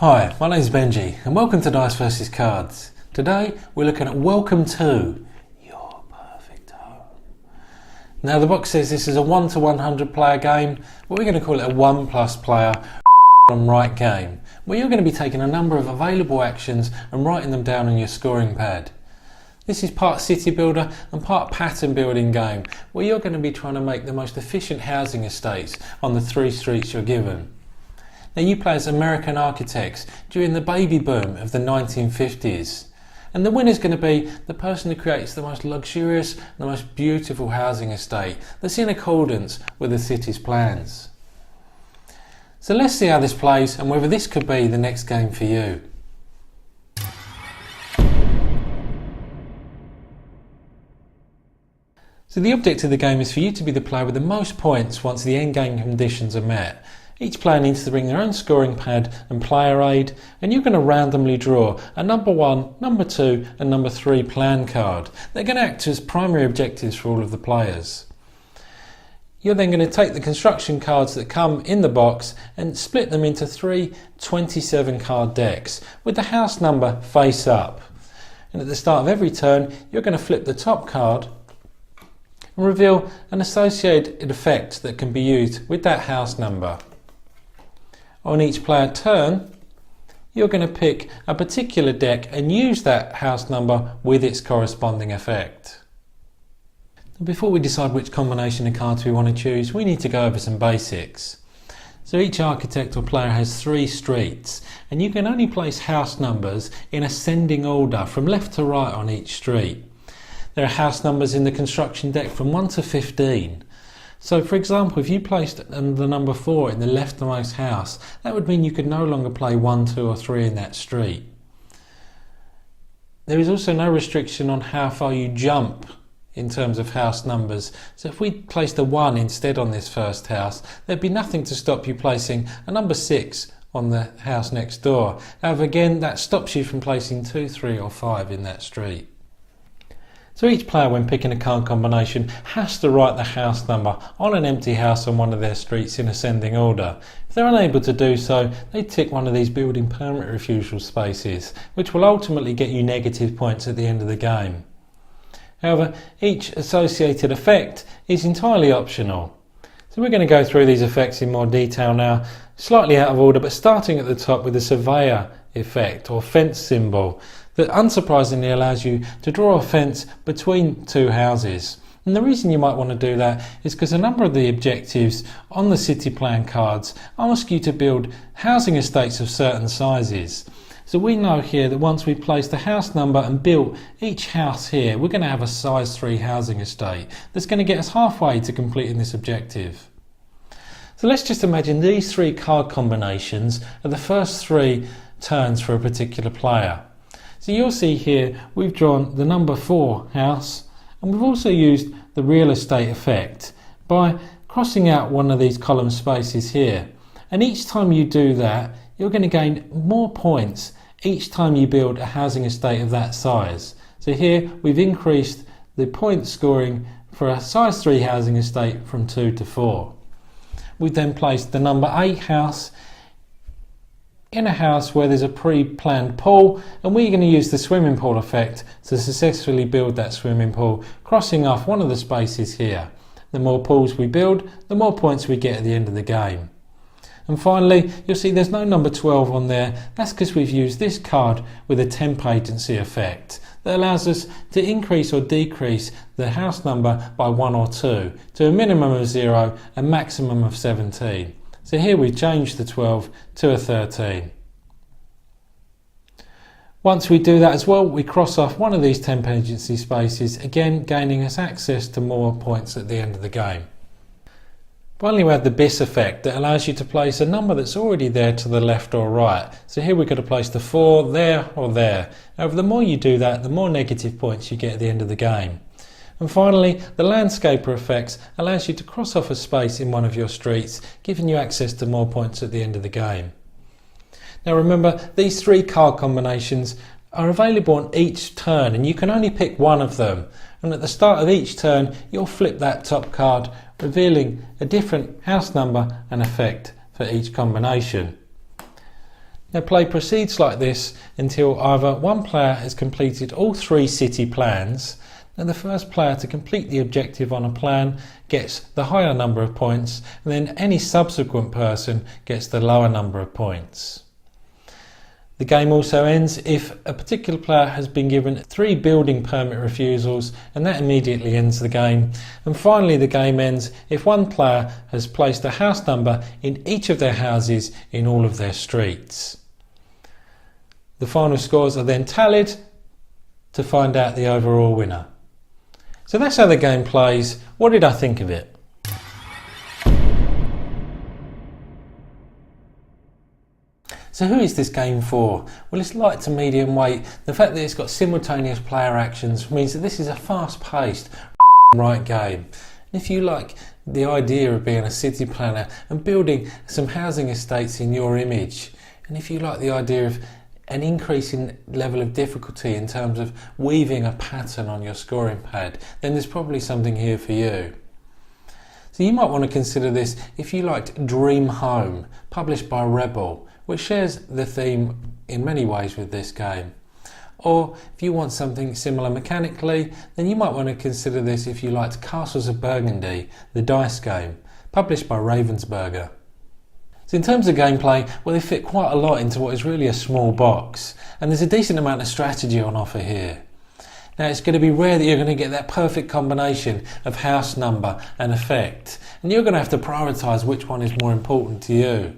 Hi, my name is Benji and welcome to Dice vs Cards. Today we're looking at Welcome to Your Perfect Home. Now the box says this is a 1 to 100 player game, but we're going to call it a 1+ player and write game, where you're going to be taking a number of available actions and writing them down on your scoring pad. This is part city builder and part pattern building game, where you're going to be trying to make the most efficient housing estates on the 3 streets you're given. Now you play as American architects during the baby boom of the 1950s, and the winner is going to be the person who creates the most luxurious and the most beautiful housing estate that's in accordance with the city's plans. So let's see how this plays and whether this could be the next game for you. So the object of the game is for you to be the player with the most points once the end game conditions are met. Each player needs to bring their own scoring pad and player aid, and you're going to randomly draw a number 1, number 2 and number 3 plan card. They're going to act as primary objectives for all of the players. You're then going to take the construction cards that come in the box and split them into 3 27 card decks with the house number face up. And at the start of every turn you're going to flip the top card and reveal an associated effect that can be used with that house number. On each player turn, you're going to pick a particular deck and use that house number with its corresponding effect. Before we decide which combination of cards we want to choose, we need to go over some basics. So each architect or player has 3 streets, and you can only place house numbers in ascending order from left to right on each street. There are house numbers in the construction deck from 1 to 15. So for example, if you placed the number 4 in the leftmost house, that would mean you could no longer play 1, 2 or 3 in that street. There is also no restriction on how far you jump in terms of house numbers. So if we placed a 1 instead on this first house, there'd be nothing to stop you placing a number 6 on the house next door. However, again, that stops you from placing 2, 3 or 5 in that street. So each player, when picking a card combination, has to write the house number on an empty house on one of their streets in ascending order. If they're unable to do so, they tick one of these building permit refusal spaces, which will ultimately get you negative points at the end of the game. However, each associated effect is entirely optional. So we're going to go through these effects in more detail now, slightly out of order, but starting at the top with the surveyor effect or fence symbol that unsurprisingly allows you to draw a fence between 2 houses. And the reason you might want to do that is because a number of the objectives on the city plan cards ask you to build housing estates of certain sizes. So we know here that once we place the house number and built each house here, we're going to have a size 3 housing estate that's going to get us halfway to completing this objective. So let's just imagine these 3 card combinations are the first 3 turns for a particular player. So you'll see here we've drawn the number 4 house, and we've also used the real estate effect by crossing out one of these column spaces here. And each time you do that, you're going to gain more points each time you build a housing estate of that size. So here we've increased the point scoring for a size 3 housing estate from 2 to 4. We've then placed the number 8 house in a house where there's a pre-planned pool, and we're going to use the swimming pool effect to successfully build that swimming pool, crossing off one of the spaces here. The more pools we build, the more points we get at the end of the game. And finally, you'll see there's no number 12 on there. That's because we've used this card with a temp agency effect that allows us to increase or decrease the house number by 1 or 2 to a minimum of 0 and maximum of 17. So here we've changed the 12 to a 13. Once we do that as well, we cross off one of these temp agency spaces, again gaining us access to more points at the end of the game. Finally, we have the BIS effect that allows you to place a number that's already there to the left or right. So here we've got to place the 4 there or there. However, the more you do that, the more negative points you get at the end of the game. And finally, the landscaper effects allows you to cross off a space in one of your streets, giving you access to more points at the end of the game. Now remember, these 3 card combinations are available on each turn, and you can only pick one of them. And at the start of each turn, you'll flip that top card, revealing a different house number and effect for each combination. Now play proceeds like this until either one player has completed all 3 city plans, and the first player to complete the objective on a plan gets the higher number of points, and then any subsequent person gets the lower number of points. The game also ends if a particular player has been given 3 building permit refusals, and that immediately ends the game. And finally the game ends if one player has placed a house number in each of their houses in all of their streets. The final scores are then tallied to find out the overall winner. So that's how the game plays. What did I think of it? So who is this game for? Well, it's light to medium weight. The fact that it's got simultaneous player actions means that this is a fast-paced right game. And if you like the idea of being a city planner and building some housing estates in your image, and if you like the idea of an increasing level of difficulty in terms of weaving a pattern on your scoring pad, then there's probably something here for you. So you might want to consider this if you liked Dream Home, published by Rebel, which shares the theme in many ways with this game. Or if you want something similar mechanically, then you might want to consider this if you liked Castles of Burgundy, the dice game, published by Ravensburger. So in terms of gameplay, well, they fit quite a lot into what is really a small box, and there's a decent amount of strategy on offer here. Now, it's going to be rare that you're going to get that perfect combination of house number and effect, and you're going to have to prioritise which one is more important to you.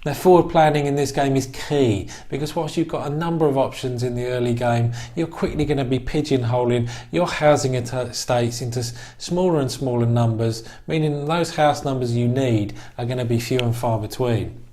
Now, forward planning in this game is key, because whilst you've got a number of options in the early game, you're quickly going to be pigeonholing your housing estates into smaller and smaller numbers, meaning those house numbers you need are going to be few and far between.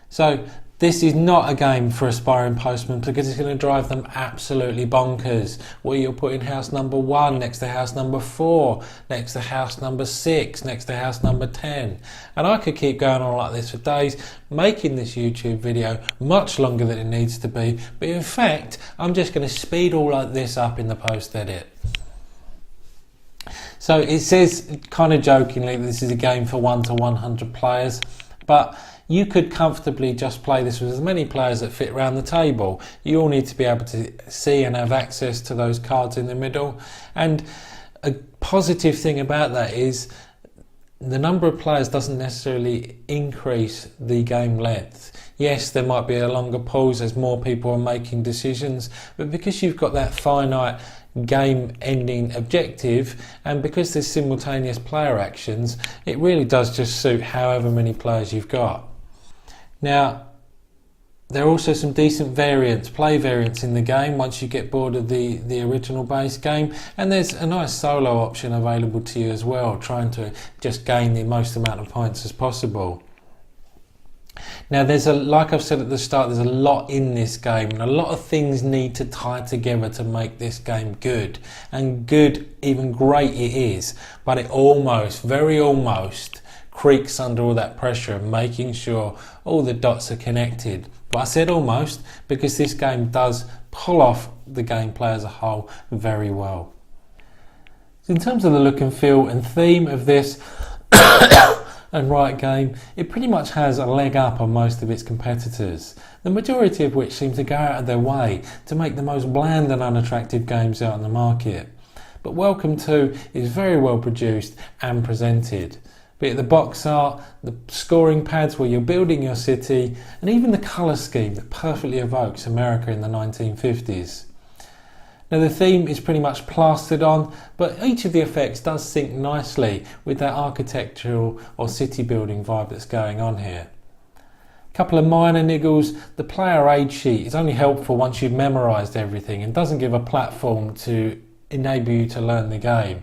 So this is not a game for aspiring postmen, because it's going to drive them absolutely bonkers, where you're putting house number 1 next to house number 4, next to house number 6, next to house number 10. And I could keep going on like this for days, making this YouTube video much longer than it needs to be, but in fact I'm just going to speed all of this up in the post edit. So it says kind of jokingly that this is a game for 1 to 100 players, but you could comfortably just play this with as many players that fit around the table. You all need to be able to see and have access to those cards in the middle. And a positive thing about that is the number of players doesn't necessarily increase the game length. Yes, there might be a longer pause as more people are making decisions, but because you've got that finite game ending objective, and because there's simultaneous player actions, it really does just suit however many players you've got. Now, there are also some decent play variants in the game once you get bored of the original base game, and there's a nice solo option available to you as well, trying to just gain the most amount of points as possible. Now, like I've said at the start, there's a lot in this game, and a lot of things need to tie together to make this game good. And good, even great it is, but it very almost, creaks under all that pressure of making sure all the dots are connected. But I said almost, because this game does pull off the gameplay as a whole very well. So in terms of the look and feel and theme of this and right game, it pretty much has a leg up on most of its competitors, the majority of which seem to go out of their way to make the most bland and unattractive games out on the market. But Welcome 2 is very well produced and presented, be it the box art, the scoring pads where you're building your city, and even the colour scheme that perfectly evokes America in the 1950s. Now, the theme is pretty much plastered on, but each of the effects does sync nicely with that architectural or city building vibe that's going on here. A couple of minor niggles: the player aid sheet is only helpful once you've memorised everything and doesn't give a platform to enable you to learn the game.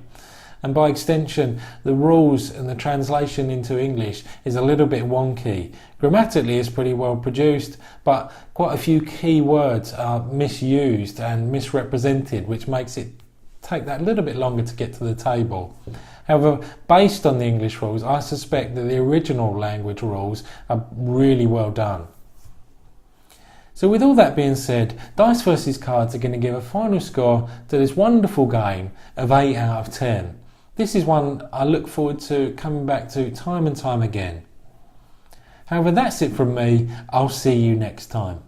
And by extension, the rules and the translation into English is a little bit wonky. Grammatically, it's pretty well produced, but quite a few key words are misused and misrepresented, which makes it take that little bit longer to get to the table. However, based on the English rules, I suspect that the original language rules are really well done. So with all that being said, Dice vs Cards are going to give a final score to this wonderful game of 8 out of 10. This is one I look forward to coming back to time and time again. However, that's it from me. I'll see you next time.